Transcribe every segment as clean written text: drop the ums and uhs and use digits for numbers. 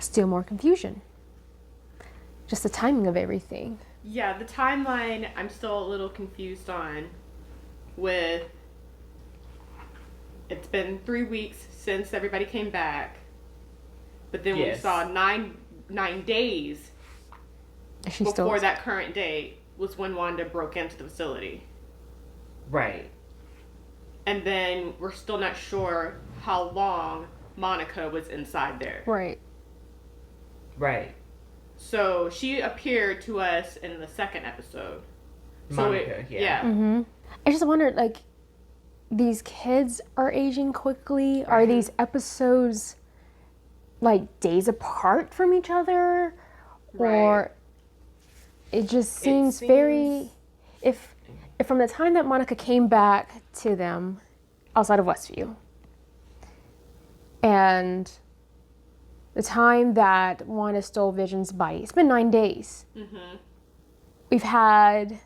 still more confusion. Just the timing of everything. Yeah, the timeline I'm still a little confused on with it's been 3 weeks since everybody came back. But then we saw 9 days before that current date was when Wanda broke into the facility. Right. And then we're still not sure how long Monica was inside there. Right. Right. So she appeared to us in the second episode. Monica, yeah. Mm-hmm. I just wondered, like, these kids are aging quickly. Right. Are these episodes, like, days apart from each other? Right. Or it just seems very... If from the time that Monica came back to them outside of WestView and the time that Wanda stole Vision's body, it's been 9 days. Mm-hmm. We've had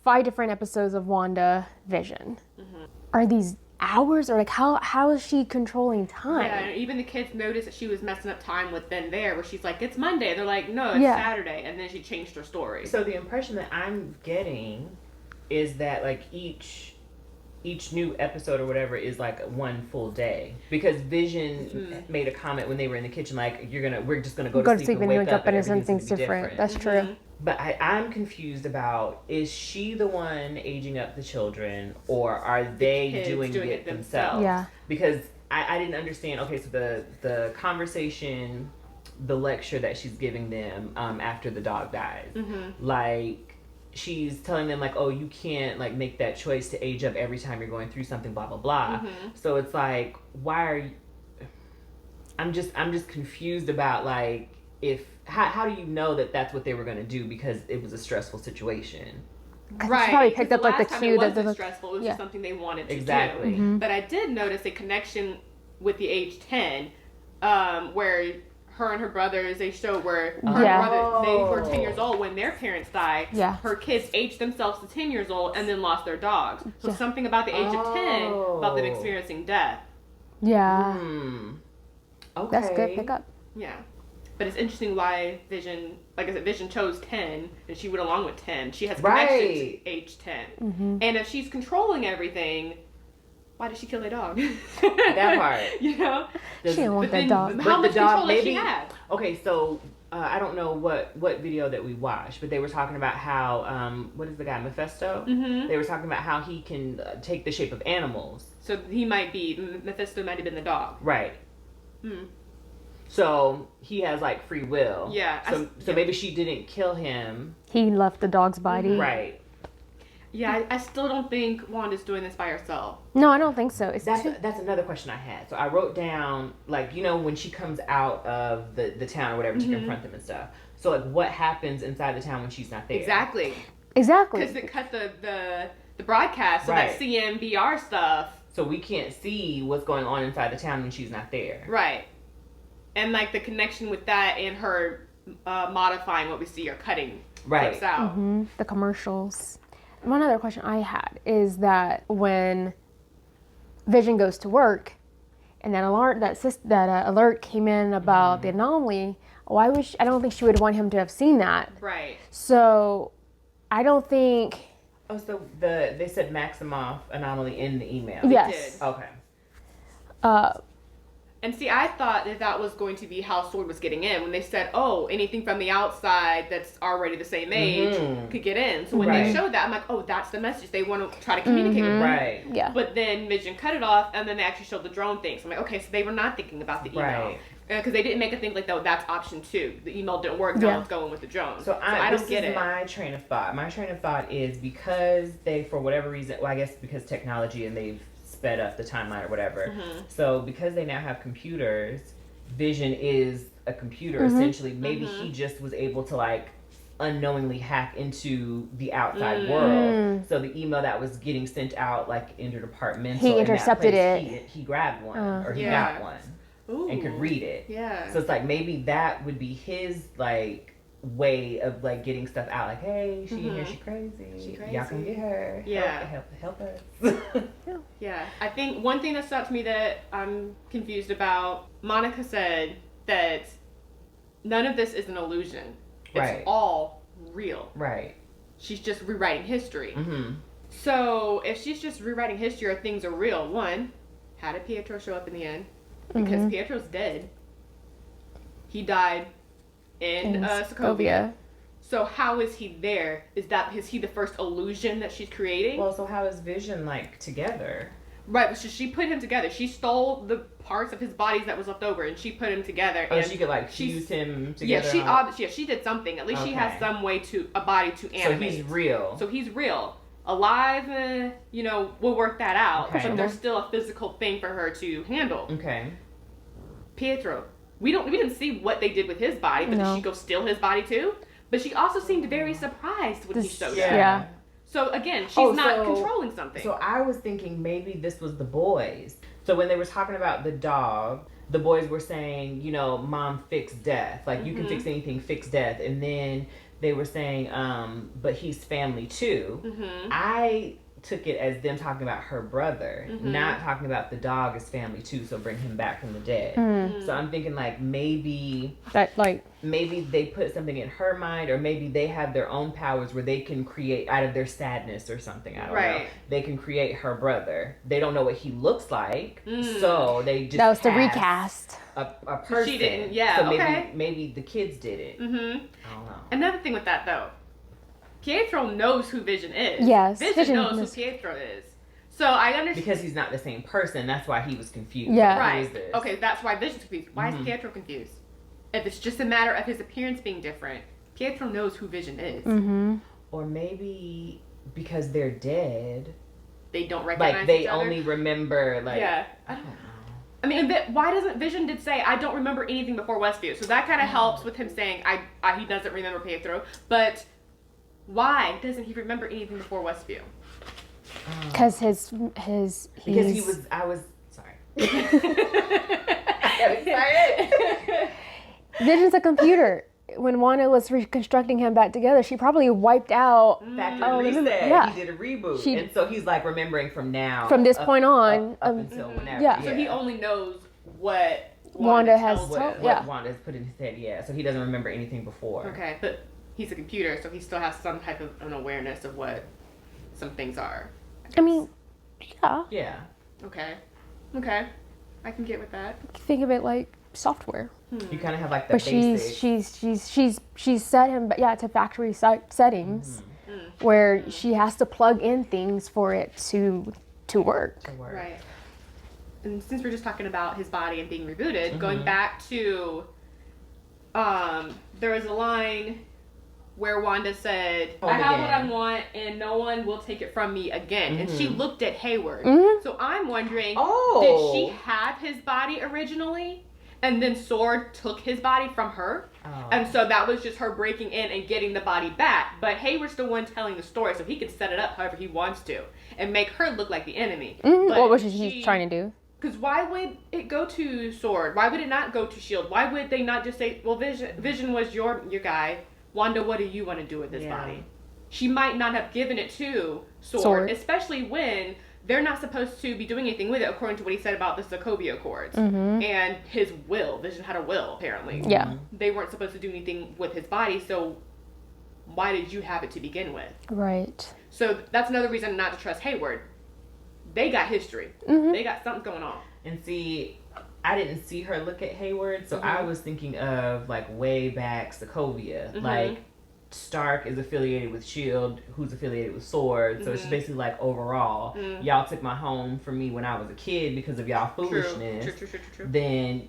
5 different episodes of WandaVision. Mm-hmm. Are these hours, or like how is she controlling time? Yeah, and even the kids noticed that she was messing up time with them there, where she's like, it's Monday. They're like, no, it's Saturday. And then she changed her story. So the impression that I'm getting is that like each new episode or whatever is like one full day, because Vision made a comment when they were in the kitchen like we're just gonna go to sleep and wake up and something's different. That's true. But I'm confused about, is she the one aging up the children, or are they doing it themselves? Yeah. Because I didn't understand. Okay, so the conversation, the lecture that she's giving them after the dog dies, like she's telling them like, oh, you can't like make that choice to age up every time you're going through something, blah blah blah. So it's like, why are you? I'm just confused about like, how do you know that that's what they were going to do, because it was a stressful situation. Right. She probably picked up like the cue that it wasn't stressful. It was just something they wanted to do. But I did notice a connection with the age 10, where her and her brothers, they showed where her brother, they were 10 years old when their parents died. Yeah. Her kids aged themselves to 10 years old and then lost their dogs. So something about the age of 10 about them experiencing death. Yeah. Okay. That's good pickup. Yeah. But it's interesting why Vision, like I said, Vision chose 10 and she went along with 10. She has a connection to age 10. And if she's controlling everything, why did she kill a dog? That part. You know? She didn't want that dog. How much control does she have? Okay, so I don't know what video that we watched, but they were talking about how, what is the guy, Mephisto? They were talking about how he can take the shape of animals. So Mephisto might have been the dog. Right. So he has like free will. Yeah. So maybe she didn't kill him. He left the dog's body. Right. Yeah, I still don't think Wanda's doing this by herself. No, I don't think so. That's another question I had. So I wrote down, like, you know, when she comes out of the town or whatever to confront them and stuff. So like, what happens inside the town when she's not there? Exactly. Because it cut the broadcast, so that CMBR stuff. So we can't see what's going on inside the town when she's not there. Right. And like the connection with that and her modifying what we see or cutting clips out. The commercials. One other question I had is that when Vision goes to work and that alert came in about the anomaly, I don't think she would want him to have seen that. Right. So I don't think... Oh, so they said Maximoff anomaly in the email. Yes. Okay. And see, I thought that was going to be how S.W.O.R.D was getting in when they said, oh, anything from the outside that's already the same age could get in. So when they showed that, I'm like, oh, that's the message. They want to try to communicate with her. Right. Yeah. But then Vision cut it off, and then they actually showed the drone thing. So I'm like, okay, so they were not thinking about the email. Right. Because they didn't make it think like, oh, that's option 2. The email didn't work. Now it's going with the drone. So I don't get it. My train of thought. My train of thought is because they, for whatever reason, well, I guess because technology and they've sped up the timeline or whatever. So because they now have computers, Vision is a computer essentially. Maybe he just was able to like unknowingly hack into the outside world. So the email that was getting sent out like interdepartmental, he intercepted it. He grabbed one or he got one. Ooh. And could read it. Yeah. So it's like maybe that would be his like way of like getting stuff out. Like, hey, she in here, she crazy. Y'all can get her. Yeah. Help us. Yeah. I think one thing that stuck to me that I'm confused about, Monica said that none of this is an illusion. It's Right. all real. Right. She's just rewriting history. Mm-hmm. So if she's just rewriting history or things are real, one, how did Pietro show up in the end? Because Pietro's dead. He died in Sokovia. So how is he there? Is he the first illusion that she's creating? Well, so how is Vision like together? Right, but she put him together. She stole the parts of his bodies that was left over, and she put him together. Oh, and she could like fuse him together. Yeah, she did something. At least she has some way a body to animate. So he's real. So he's real. Alive, we'll work that out. Okay. But there's still a physical thing for her to handle. Okay. Pietro, we didn't see what they did with his body, but did she go steal his body too? But she also seemed very surprised when he showed up. Yeah. So again, she's not controlling something. So I was thinking maybe this was the boys. So when they were talking about the dog, the boys were saying, Mom, fix death. Like, you can fix anything, fix death. And then they were saying, but he's family too. Mm-hmm. I took it as them talking about her brother, not talking about the dog as family too, so bring him back from the dead. So I'm thinking like maybe they put something in her mind, or maybe they have their own powers where they can create out of their sadness or something. I don't know. They can create her brother. They don't know what he looks like, so they just that was the recast. A person. She didn't. Yeah. So maybe the kids did it. Mm-hmm. I don't know. Another thing with that though, Pietro knows who Vision is. Yes. Vision knows who Pietro is. So I understand. Because he's not the same person, that's why he was confused. Yeah. Right. Okay, that's why Vision's confused. Why is Pietro confused? If it's just a matter of his appearance being different, Pietro knows who Vision is. Mm-hmm. Or maybe because they're dead, they don't recognize they each other. only remember Yeah. I don't know. I mean, why doesn't Vision did say, I don't remember anything before WestView? So that kind of helps with him saying, he doesn't remember Pietro. But why doesn't he remember anything before WestView? Because because I was sorry. I got excited. Vision's a computer. When Wanda was reconstructing him back together, she probably wiped out. Factory reset. Yeah. He did a reboot, and so he's like remembering from this point on, up until whenever. Yeah. So he only knows what Wanda has told told. him. What Wanda has put in his head. Yeah. So he doesn't remember anything before. Okay, but he's a computer, so he still has some type of an awareness of what some things are. I mean, yeah. Yeah. Okay, I can get with that. Think of it like software. You kind of have like the But basic. she's set him, to factory settings, where she has to plug in things for it to work. Right. And since we're just talking about his body and being rebooted, going back to, there was a line where Wanda said, I have what I want and no one will take it from me again. And she looked at Hayward. So I'm wondering, did she have his body originally? And then S.W.O.R.D took his body from her. And so that was just her breaking in and getting the body back. But Hayward's the one telling the story, so he can set it up however he wants to and make her look like the enemy. What was she trying to do? Because why would it go to S.W.O.R.D? Why would it not go to S.H.I.E.L.D? Why would they not just say, well, Vision was your guy. Wanda, what do you want to do with this body? She might not have given it to S.W.O.R.D, especially when they're not supposed to be doing anything with it, according to what he said about the Sokovia Accords. And his will. Vision had a will, apparently. Yeah. They weren't supposed to do anything with his body, so why did you have it to begin with? Right. So that's another reason not to trust Hayward. They got history. They got something going on. And see, I didn't see her look at Hayward, so I was thinking of like way back Sokovia. Like Stark is affiliated with S.H.I.E.L.D, who's affiliated with S.W.O.R.D, so it's basically like overall, y'all took my home from me when I was a kid because of y'all foolishness. True. Then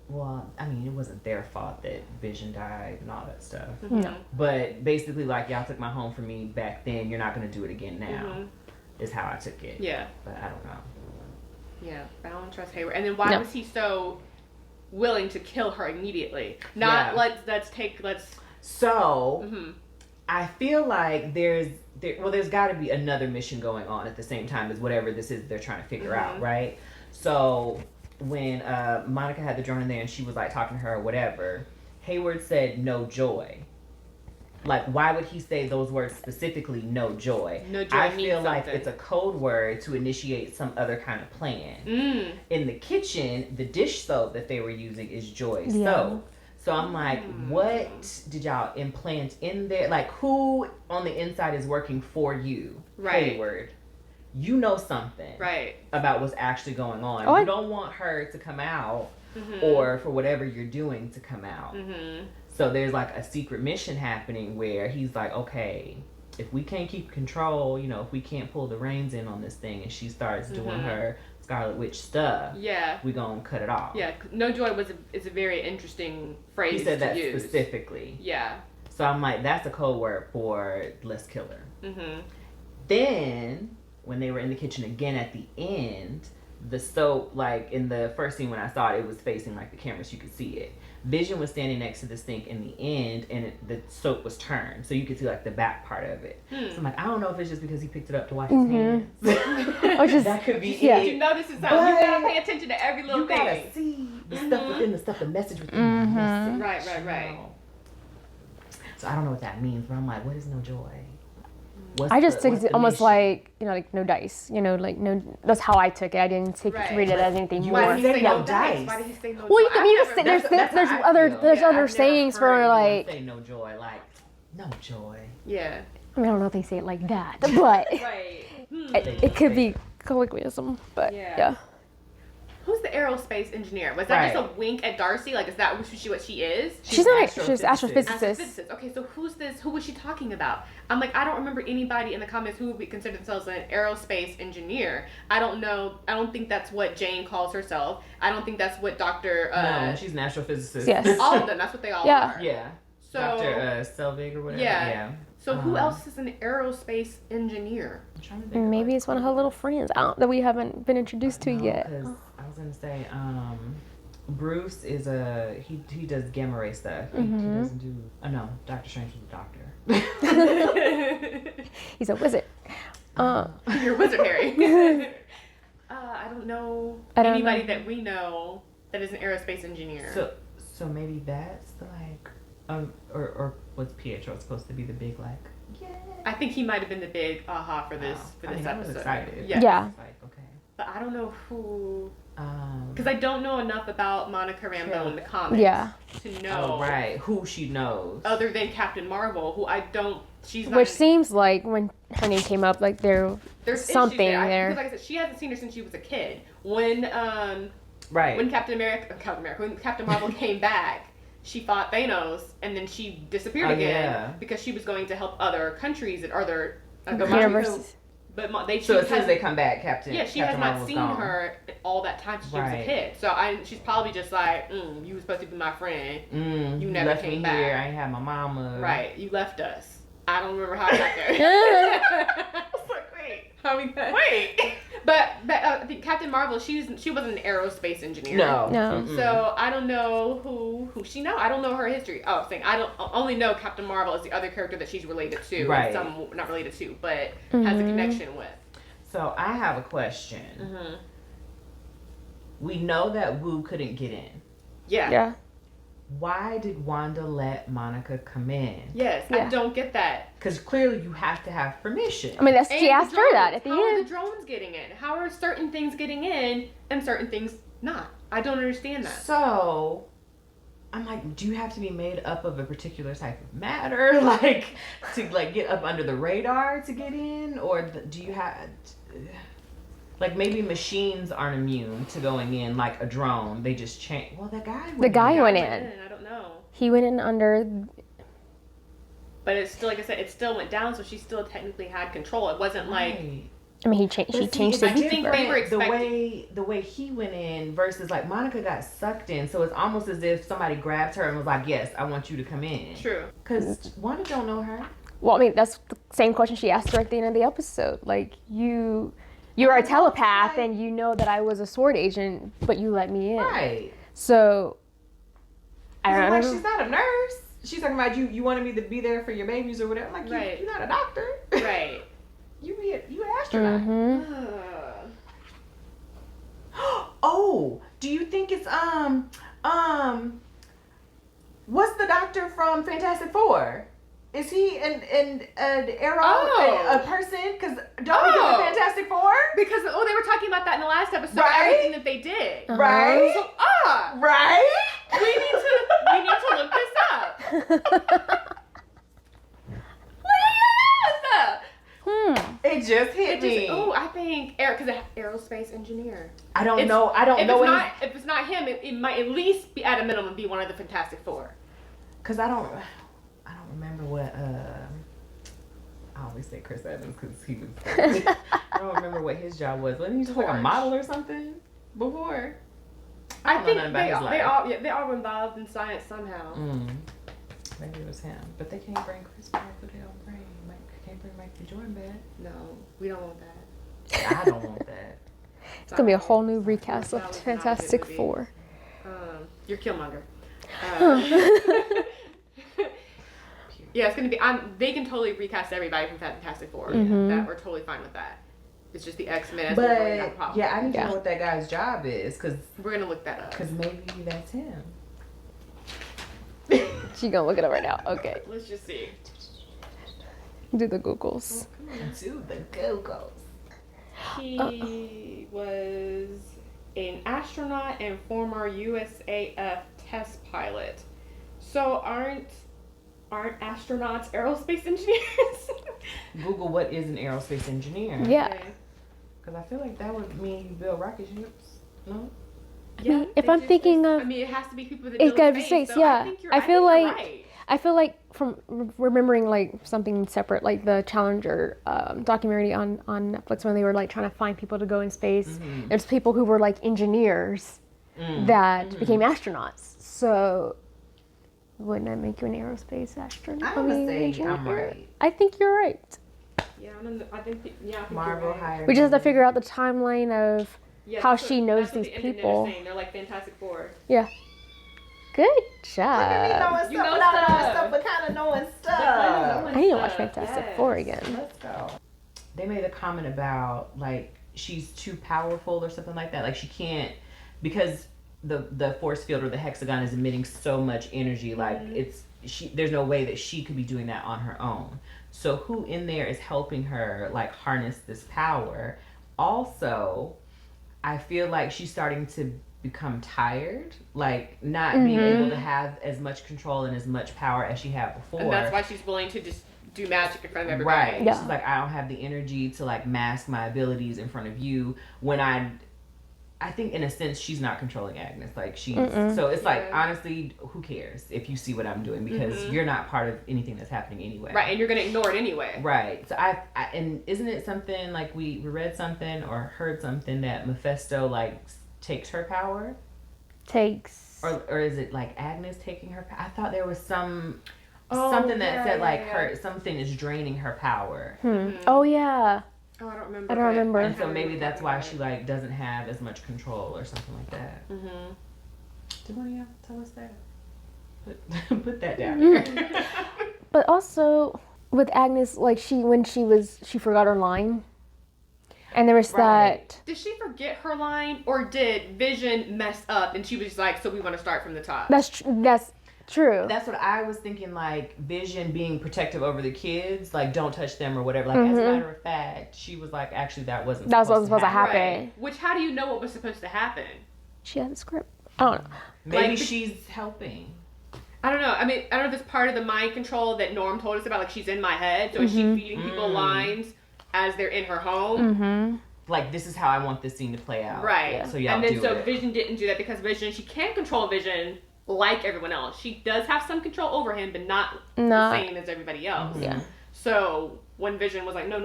well, I mean, it wasn't their fault that Vision died and all that stuff. No. But basically, like, y'all took my home from me back then, you're not going to do it again now, is how I took it. Yeah. But I don't know. Yeah, I don't trust Hayward. And then why was he so willing to kill her immediately? Not So, I feel like there's got to be another mission going on at the same time as whatever this is they're trying to figure out, right? So, when Monica had the drone in there and she was like talking to her or whatever, Hayward said no joy. Like, why would he say those words specifically, no joy? No joy I means feel like something. it's a code word to initiate some other kind of plan. In the kitchen, the dish soap that they were using is Joy soap. So I'm like, what did y'all implant in there? Like, who on the inside is working for you? Right. Hayward. You know something. Right. About what's actually going on. Oh, you don't want her to come out or for whatever you're doing to come out. So there's like a secret mission happening where he's like, okay, if we can't keep control, you know, if we can't pull the reins in on this thing and she starts doing her Scarlet Witch stuff, we gonna cut it off. Yeah, no joy is a very interesting phrase. He said that use. specifically. Yeah. So I'm like, that's a code word for let's kill her. Then when they were in the kitchen again at the end, the soap, like in the first scene when I saw it, it was facing like the camera so you could see it. Vision was standing next to the sink in the end, and the soap was turned, so you could see like the back part of it. So I'm like, I don't know if it's just because he picked it up to wash his hands. Or just, that could be it. You know, this is how you gotta pay attention to every little thing. You gotta see the stuff within the stuff, the message within the message. Right. So I don't know what that means, but I'm like, what is no joy? I just took it almost like, you know, like no dice. You know, like no. That's how I took it. I didn't read it as anything more. Why did he say no dice? Why did he say no joy? Well, you just say there's other sayings for like. Say no joy, like no joy. Yeah. I mean, I don't know if they say it like that, but it could be colloquialism. But yeah. Who's the aerospace engineer? Was that just a wink at Darcy? Like, is that what she is? She's not. She's astrophysicist. Okay, so who's this? Who was she talking about? I'm like, I don't remember anybody in the comments who would be considered themselves an aerospace engineer. I don't know. I don't think that's what Jane calls herself. I don't think that's what Dr. No, she's an astrophysicist. Yes. All of them. That's what they all are. Yeah. So, Dr. S.H.I.E.L.D. or whatever. Yeah. So who else is an aerospace engineer? I'm trying to think maybe it's one of her little friends that we haven't been introduced to yet. I was gonna say, Bruce is he does gamma ray stuff. He doesn't do. Oh no, Doctor Strange is a doctor. He's a wizard. You're a wizard, Harry. I don't know anybody that we know that is an aerospace engineer. So maybe that's the or was Pietro supposed to be the big I think he might have been the big for this episode. I was excited. Yeah. Like, okay. But I don't know who. Because I don't know enough about Monica Rambeau in the comics. To know. Oh, right. Who she knows. Other than Captain Marvel, who I don't. She's not. Which seems like when her name came up, like there's something there. Because like I said, she hasn't seen her since she was a kid. When when Captain Marvel came back, she fought Thanos, and then she disappeared again because she was going to help other countries and other universes. But as soon as they come back, she has not seen her all that time since she was a kid. So she's probably just like, you were supposed to be my friend. You never left came me back. Here. I ain't have my mama. Right, you left us. I don't remember how I got there. I was like, wait. But I think Captain Marvel, she wasn't an aerospace engineer. No. Mm-mm. So I don't know who she know. I don't know her history. I only know Captain Marvel is the other character that she's related to. Right. Some not related to, but has a connection with. So I have a question. We know that Wu couldn't get in. Yeah. Why did Wanda let Monica come in? Yes, I don't get that. Because clearly you have to have permission. I mean, she asked her that at the end. How are the drones getting in? How are certain things getting in and certain things not? I don't understand that. So, I'm like, do you have to be made up of a particular type of matter, like to get up under the radar to get in, or do you have? Like maybe machines aren't immune to going in like a drone. They just change. Well, the guy went in. I don't know. He went in under. But it's still, like I said, it still went down, so she still technically had control. It wasn't like. I mean, she changed the I think they were expecting the way he went in versus like Monica got sucked in. So it's almost as if somebody grabbed her and was like, "Yes, I want you to come in." True. Because Wanda don't know her. Well, I mean, that's the same question she asked her at the end of the episode. Like You're a telepath, and you know that I was a S.W.O.R.D agent, but you let me in. Right. So, I don't know. Like, she's not a nurse. She's talking about you wanted me to be there for your babies or whatever. Like, you're not a doctor. Right. You an astronaut. Mm-hmm. Oh, do you think it's, what's the doctor from Fantastic Four? Is he an arrow, a person? Because don't we do the Fantastic Four? Because they were talking about that in the last episode. Right? Everything that they did. Right. So right. we need to It just hit me. Oh, I think because Aerospace Engineer. I don't know. I don't know. If it's not him, it might at least be at a minimum be one of the Fantastic Four. Because I don't remember what. I always say Chris Evans because he was. I don't remember what his job was. Wasn't he just like a model or something before? I think they all were involved in science somehow. Maybe it was him, but they can't bring Chris back. Who they don't bring? Can't bring Michael Jordan back. No, we don't want that. I don't want that. It's gonna be a whole new recast of Fantastic Four. You're Killmonger. Yeah, it's gonna be. They can totally recast everybody from Fantastic Four. That we're totally fine with that. It's just the X-Men. But yeah, I need to know what that guy's job is because we're gonna look that up. Because maybe that's him. She gonna look it up right now. Okay. Let's just see. Do the Googles. Do the Googles. He was an astronaut and former USAF test pilot. So aren't astronauts aerospace engineers? Google what is an aerospace engineer. Yeah. Because I feel like that would mean you build rocket ships. No? Yeah. If I'm thinking of, it has to be people that it's build gotta be space. space. So Yeah. I feel like from remembering like something separate, like the Challenger documentary on Netflix when they were like trying to find people to go in space. There's people who were like engineers that became astronauts. So wouldn't that make you an aerospace astronaut? I'm gonna say I'm right. I think you're right. Yeah, I think Marvel hired. We just have to figure out the timeline of how she knows these people. They're like Fantastic Four. Yeah. Good job. You know stuff, but kind of knowing stuff. I need to watch Fantastic Four again. Let's go. They made a comment about like she's too powerful or something like that. Like she can't because the force field or the hexagon is emitting so much energy. Like there's no way that she could be doing that on her own. So who in there is helping her like harness this power? Also, I feel like she's starting to become tired, like not being able to have as much control and as much power as she had before. And that's why she's willing to just do magic in front of everybody. Right. Yeah. She's like, I don't have the energy to like mask my abilities in front of you. When I think in a sense she's not controlling Agnes. Like she's so it's like honestly, who cares if you see what I'm doing because you're not part of anything that's happening anyway. Right, and you're gonna ignore it anyway. Right. So I and isn't it something like we read something or heard something that Mephisto like takes her power? Or is it like Agnes taking her power? I thought there was something that said like her something is draining her power. Oh yeah. Oh, I don't remember. I don't remember. And so maybe that's why she like doesn't have as much control or something like that. Did one of y'all tell us that? Put that down here. But also with Agnes, like she forgot her line. And there was that. Did she forget her line, or did Vision mess up and she was just like, so we want to start from the top? That's true. That's what I was thinking, like Vision being protective over the kids, like don't touch them or whatever. Like as a matter of fact, she was like, actually that wasn't supposed to happen. Right. Which, how do you know what was supposed to happen? She had the script. I don't know. Maybe she's helping. I don't know. I mean, I don't know if it's part of the mind control that Norm told us about. Like she's in my head, so is she feeding people lines as they're in her home? Like this is how I want this scene to play out. Right. Yeah. So y'all and then do so it. Vision didn't do that because Vision, she can't control Vision like everyone else. She does have some control over him, but not the same as everybody else. Yeah. So when Vision was like, no,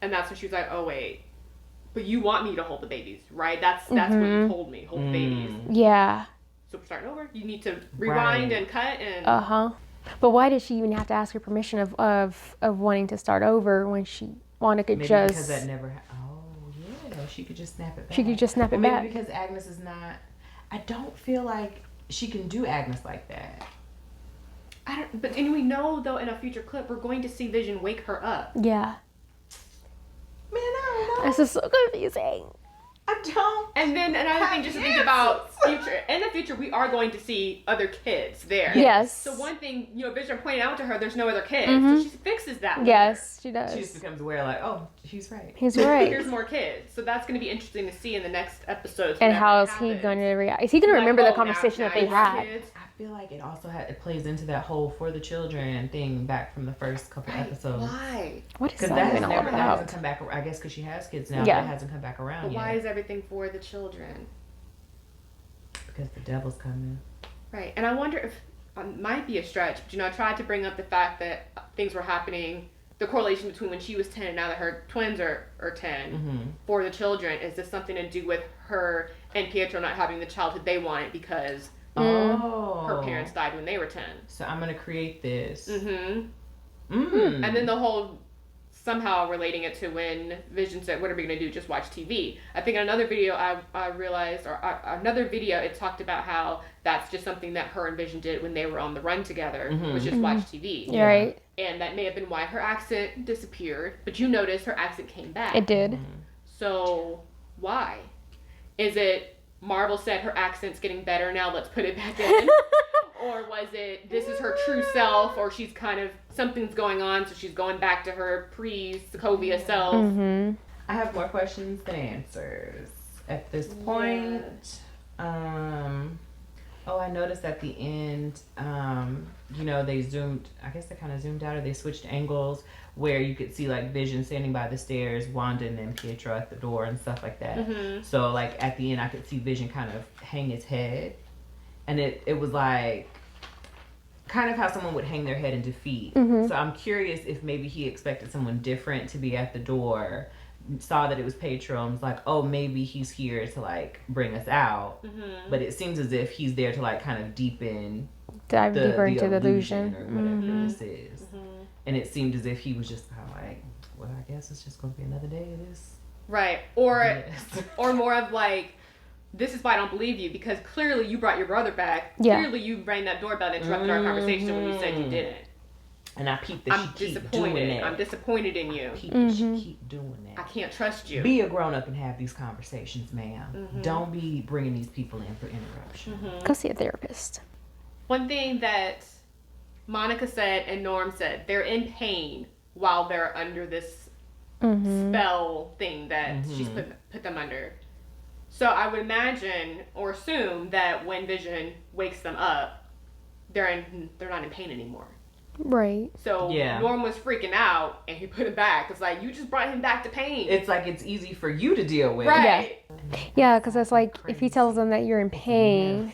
and that's when she was like, oh wait, but you want me to hold the babies, right? That's what you told me, hold the babies. Yeah. So we're starting over. You need to rewind and cut and. But why did she even have to ask her permission of wanting to start over when Wanda could maybe just? Because that never. Oh yeah, she could just snap it back. She could just snap it back. Maybe because Agnes is not. I don't feel like she can do Agnes like that. But we know though in a future clip we're going to see Vision wake her up. Yeah. Man, I don't know. This is so confusing. I don't. And then another thing, just to think about future. In the future, we are going to see other kids there. Yes. So one thing, Vision pointed out to her, there's no other kids. So she fixes that. Yes, she does. She just becomes aware, like, oh, he's right. He's right. There's more kids. So that's going to be interesting to see in the next episodes. And how is he going to react? Is he going to remember the conversation that they had? I feel like it also it plays into that whole for the children thing back from the first couple episodes. Why? What is Because that that even all that hasn't about? come back. I guess because she has kids now, Yeah. but it hasn't come back around But yet. why is everything for the children? Because the devil's coming. Right, and I wonder if it might be a stretch, but I tried to bring up the fact that things were happening, the correlation between when she was 10 and now that her twins are 10 for the children. Is this something to do with her and Pietro not having the childhood they wanted because her parents died when they were 10? So I'm going to create this. And then the whole somehow relating it to when Vision said, what are we going to do? Just watch TV. I think in another video I realized, or another video, it talked about how that's just something that her and Vision did when they were on the run together, was just watch TV. Yeah. Right. And that may have been why her accent disappeared, but you noticed her accent came back. It did. So why? Is it Marvel said her accent's getting better now, let's put it back in? Or was it, this is her true self, or she's kind of, something's going on, so she's going back to her pre-Sokovia self? I have more questions than answers at this point. I noticed at the end, they zoomed, I guess they kind of zoomed out, or they switched angles where you could see like Vision standing by the stairs, Wanda and then Pietro at the door and stuff like that. So like at the end I could see Vision kind of hang his head. And it was like kind of how someone would hang their head in defeat. So I'm curious if maybe he expected someone different to be at the door, saw that it was Pietro and was like, oh, maybe he's here to like bring us out. But it seems as if he's there to like kind of dive deeper into the illusion or whatever this is. And it seemed as if he was just kind of like, well, I guess it's just going to be another day of this. Right. Or more of like, this is why I don't believe you, because clearly you brought your brother back. Yeah. Clearly you rang that doorbell and interrupted our conversation when you said you didn't. And I peeped that she keep doing that. I'm disappointed in you. I peeped that she keep doing that. I can't trust you. Be a grown up and have these conversations, ma'am. Don't be bringing these people in for interruption. Go see a therapist. One thing that Monica said and Norm said, they're in pain while they're under this spell thing that she's put them under. So I would imagine or assume that when Vision wakes them up, they're not in pain anymore. Right. So Norm was freaking out and he put him back. It's like, you just brought him back to pain. It's like it's easy for you to deal with. Right. Yeah, because it's like if he tells them that you're in pain,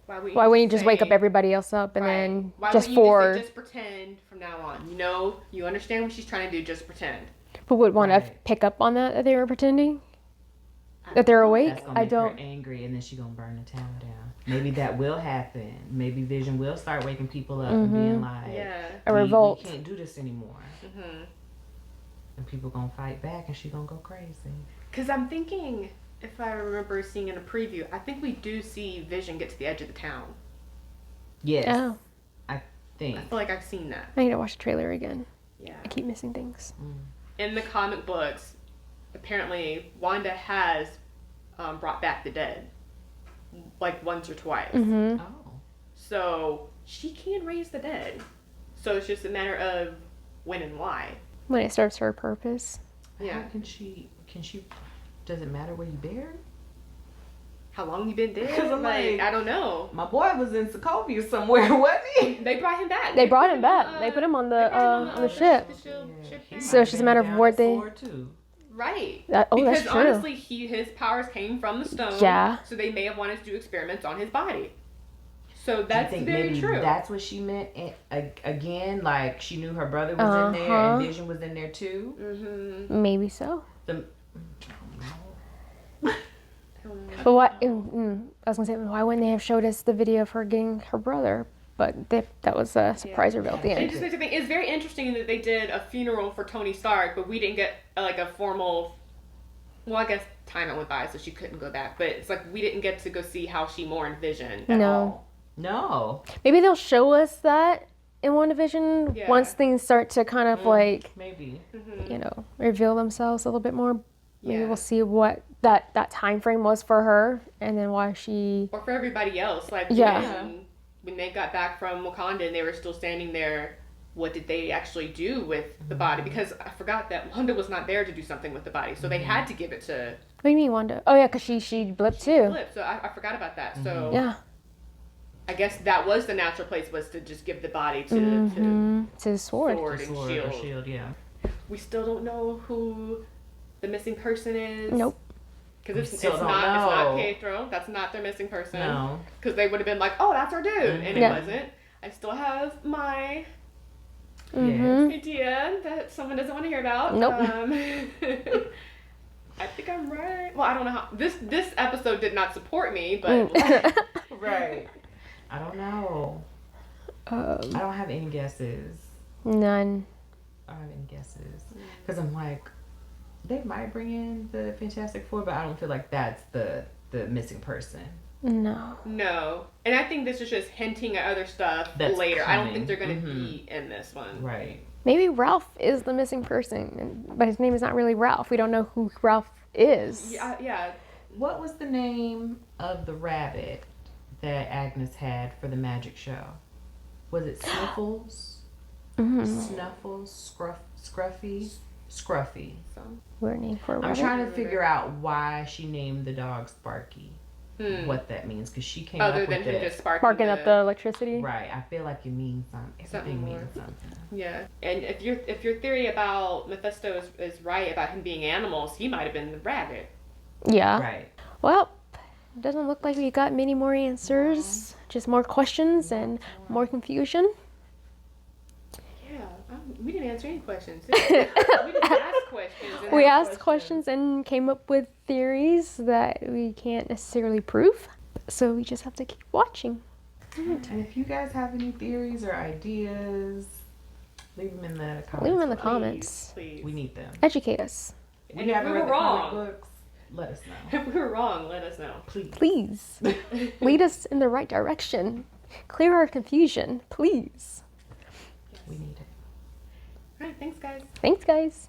why wouldn't you just wake up everybody else up and then why just just pretend from now on? You understand what she's trying to do, just pretend. But would want to pick up on that they were pretending? That they're awake? That's gonna make her angry, and then she's gonna burn the town down. Maybe that will happen. Maybe Vision will start waking people up and being like, a revolt. We can't do this anymore. And people gonna fight back, and she's gonna go crazy. Because I'm thinking, if I remember seeing in a preview, I think we do see Vision get to the edge of the town. Yes. Oh. I think. I feel like I've seen that. I need to watch the trailer again. Yeah. I keep missing things. In the comic books, apparently Wanda has brought back the dead, like once or twice. Oh. So she can raise the dead. So it's just a matter of when and why. When it serves her purpose. Yeah. How can she? Does it matter where you buried? How long you been dead? Like, I don't know. My boy was in Sokovia somewhere, wasn't he? They brought him back. They brought him back. They put him on the ship. So it's just a matter of what they. Right. Because that's true. Honestly, his powers came from the stone. Yeah. So they may have wanted to do experiments on his body. So that's very maybe true. That's what she meant. Again, like she knew her brother was in there and Vision was in there too. Maybe so. But what? I was gonna say, why wouldn't they have showed us the video of her getting her brother? But that was a surprise reveal at the end. It's very interesting that they did a funeral for Tony Stark, but we didn't get like a formal. Well, I guess time went by, so she couldn't go back. But it's like we didn't get to go see how she mourned Vision at all. No. Maybe they'll show us that in WandaVision once things start to kind of reveal themselves a little bit more. Maybe we'll see what that time frame was for her, and then why she. Or for everybody else, like when they got back from Wakanda and they were still standing there, what did they actually do with the body? Because I forgot that Wanda was not there to do something with the body, so they had to give it to. What do you mean Wanda? Oh yeah, because she blipped too. So I forgot about that. So yeah. I guess that was the natural place, was to just give the body to the S.W.O.R.D. S.W.O.R.D. and S.H.I.E.L.D. S.H.I.E.L.D., yeah. We still don't know who the missing person is. Nope. Because it's not Pietro. That's not their missing person. No. Because they would have been like, oh, that's our dude. And it wasn't. I still have my idea that someone doesn't want to hear about. Nope. I think I'm right. Well, I don't know how. This episode did not support me, but. Right. I don't know. I don't have any guesses. None. I don't have any guesses. Because I'm like, they might bring in the Fantastic Four, but I don't feel like that's the missing person. No. No. And I think this is just hinting at other stuff That's later. coming. I don't think they're going to be in this one. Right. Maybe Ralph is the missing person, but his name is not really Ralph. We don't know who Ralph is. Yeah. What was the name of the rabbit that Agnes had for the magic show? Was it Sniffles? Snuffles? Scruffy. Weird name for a I'm rabbit. trying to figure out why she named the dog Sparky. What that means, because she came up with Other than him it. just Sparking up the electricity. Right. I feel like it means something. Everything Something means something. Yeah. And if your theory about Mephisto is right about him being animals, he might have been the rabbit. Yeah. Right. Well, it doesn't look like we got many more answers. Just more questions and more confusion. Yeah. We didn't answer any questions. We just asked questions. We asked questions and came up with theories that we can't necessarily prove. So we just have to keep watching. And if you guys have any theories or ideas, leave them in the comments. Leave them in the comments. Please. We need them. Educate us. And if we were wrong, books, let us know. if we were wrong, let us know. Please. Lead us in the right direction. Clear our confusion. Please. We need it. All right. Thanks, guys. Thanks, guys.